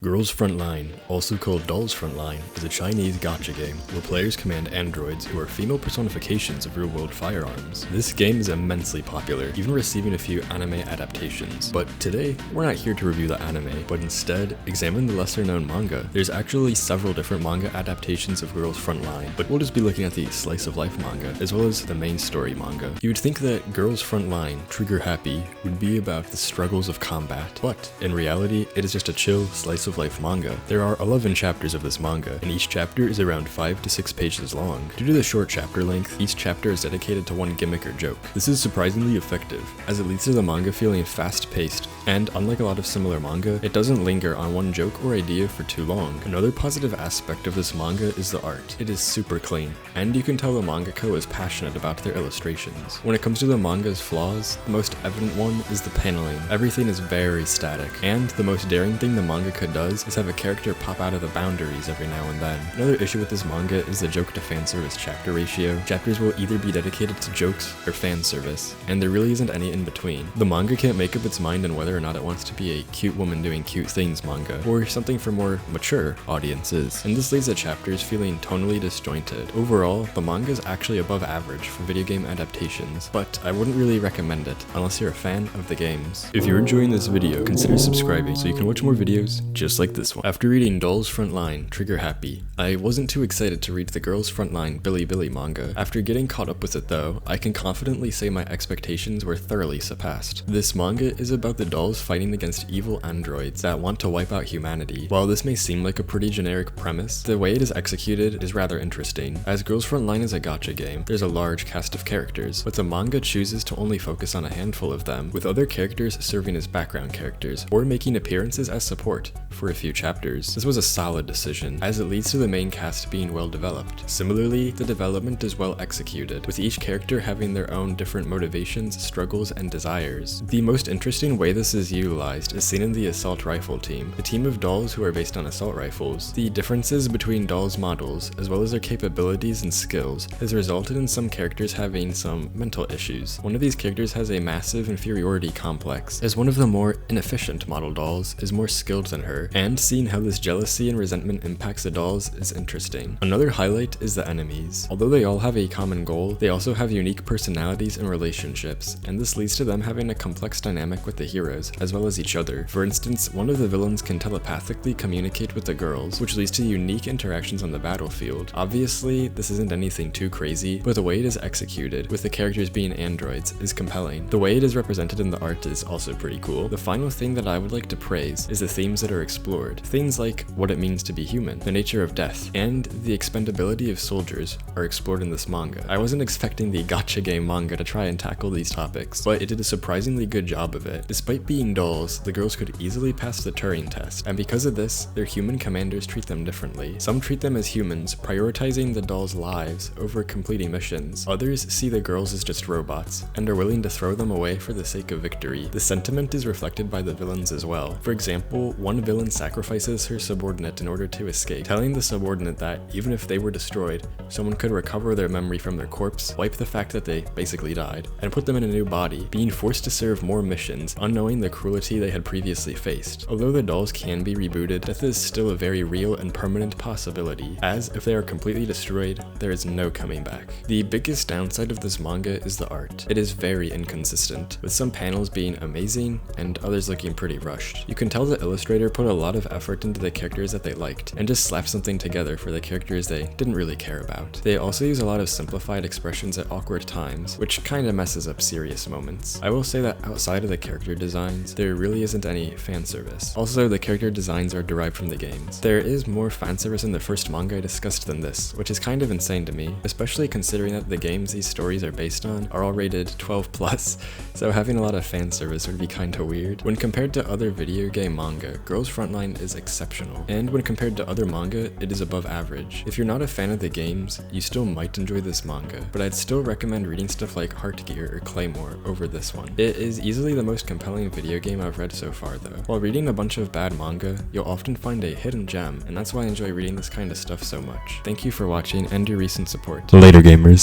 Girls Frontline, also called Dolls Frontline, is a Chinese gacha game where players command androids who are female personifications of real-world firearms. This game is immensely popular, even receiving a few anime adaptations. But today, we're not here to review the anime, but instead examine the lesser-known manga. There's actually several different manga adaptations of Girls Frontline, but we'll just be looking at the slice-of-life manga, as well as the main story manga. You would think that Girls Frontline, Trigger Happy, would be about the struggles of combat, but in reality, it is just a chill slice of life manga. There are 11 chapters of this manga, and each chapter is around 5 to 6 pages long. Due to the short chapter length, each chapter is dedicated to one gimmick or joke. This is surprisingly effective, as it leads to the manga feeling fast-paced, and unlike a lot of similar manga, it doesn't linger on one joke or idea for too long. Another positive aspect of this manga is the art. It is super clean, and you can tell the mangaka is passionate about their illustrations. When it comes to the manga's flaws, the most evident one is the paneling. Everything is very static, and the most daring thing the mangaka does is have a character pop out of the boundaries every now and then. Another issue with this manga is the joke to fan service chapter ratio. Chapters will either be dedicated to jokes or fan service, and there really isn't any in between. The manga can't make up its mind on whether or not it wants to be a cute woman doing cute things manga, or something for more mature audiences, and this leaves the chapters feeling tonally disjointed. Overall, the manga is actually above average for video game adaptations, but I wouldn't really recommend it unless you're a fan of the games. If you're enjoying this video, consider subscribing so you can watch more videos just like this one. After reading Dolls Frontline, Trigger Happy, I wasn't too excited to read the Girls Frontline Billy Billy manga. After getting caught up with it though, I can confidently say my expectations were thoroughly surpassed. This manga is about the dolls fighting against evil androids that want to wipe out humanity. While this may seem like a pretty generic premise, the way it is executed is rather interesting. As Girls Frontline is a gacha game, there's a large cast of characters, but the manga chooses to only focus on a handful of them, with other characters serving as background characters, or making appearances as support for a few chapters. This was a solid decision, as it leads to the main cast being well developed. Similarly, the development is well executed, with each character having their own different motivations, struggles, and desires. The most interesting way this is utilized is seen in the assault rifle team, the team of dolls who are based on assault rifles. The differences between dolls' models, as well as their capabilities and skills, has resulted in some characters having some mental issues. One of these characters has a massive inferiority complex, as one of the more inefficient model dolls is more skilled than her, and seeing how this jealousy and resentment impacts the dolls is interesting. Another highlight is the enemies. Although they all have a common goal, they also have unique personalities and relationships, and this leads to them having a complex dynamic with the heroes, as well as each other. For instance, one of the villains can telepathically communicate with the girls, which leads to unique interactions on the battlefield. Obviously, this isn't anything too crazy, but the way it is executed, with the characters being androids, is compelling. The way it is represented in the art is also pretty cool. The final thing that I would like to praise is the themes that are explored. Things like what it means to be human, the nature of death, and the expendability of soldiers are explored in this manga. I wasn't expecting the gacha game manga to try and tackle these topics, but it did a surprisingly good job of it. Despite being dolls, the girls could easily pass the Turing test, and because of this, their human commanders treat them differently. Some treat them as humans, prioritizing the dolls' lives over completing missions. Others see the girls as just robots, and are willing to throw them away for the sake of victory. The sentiment is reflected by the villains as well. For example, one villain sacrifices her subordinate in order to escape, telling the subordinate that even if they were destroyed, someone could recover their memory from their corpse, wipe the fact that they basically died, and put them in a new body, being forced to serve more missions, unknowing the cruelty they had previously faced. Although the dolls can be rebooted, death is still a very real and permanent possibility, as if they are completely destroyed, there is no coming back. The biggest downside of this manga is the art. It is very inconsistent, with some panels being amazing and others looking pretty rushed. You can tell the illustrator put a lot of effort into the characters that they liked, and just slapped something together for the characters they didn't really care about. They also use a lot of simplified expressions at awkward times, which kinda messes up serious moments. I will say that outside of the character designs, there really isn't any fan service. Also, the character designs are derived from the games. There is more fan service in the first manga I discussed than this, which is kind of insane to me, especially considering that the games these stories are based on are all rated 12+, so having a lot of fan service would be kinda weird. When compared to other video game manga, Girls Frontline is exceptional, and when compared to other manga, it is above average. If you're not a fan of the games, you still might enjoy this manga, but I'd still recommend reading stuff like Heart Gear or Claymore over this one. It is easily the most compelling video game I've read so far though. While reading a bunch of bad manga, you'll often find a hidden gem, and that's why I enjoy reading this kind of stuff so much. Thank you for watching and your recent support. Later, gamers.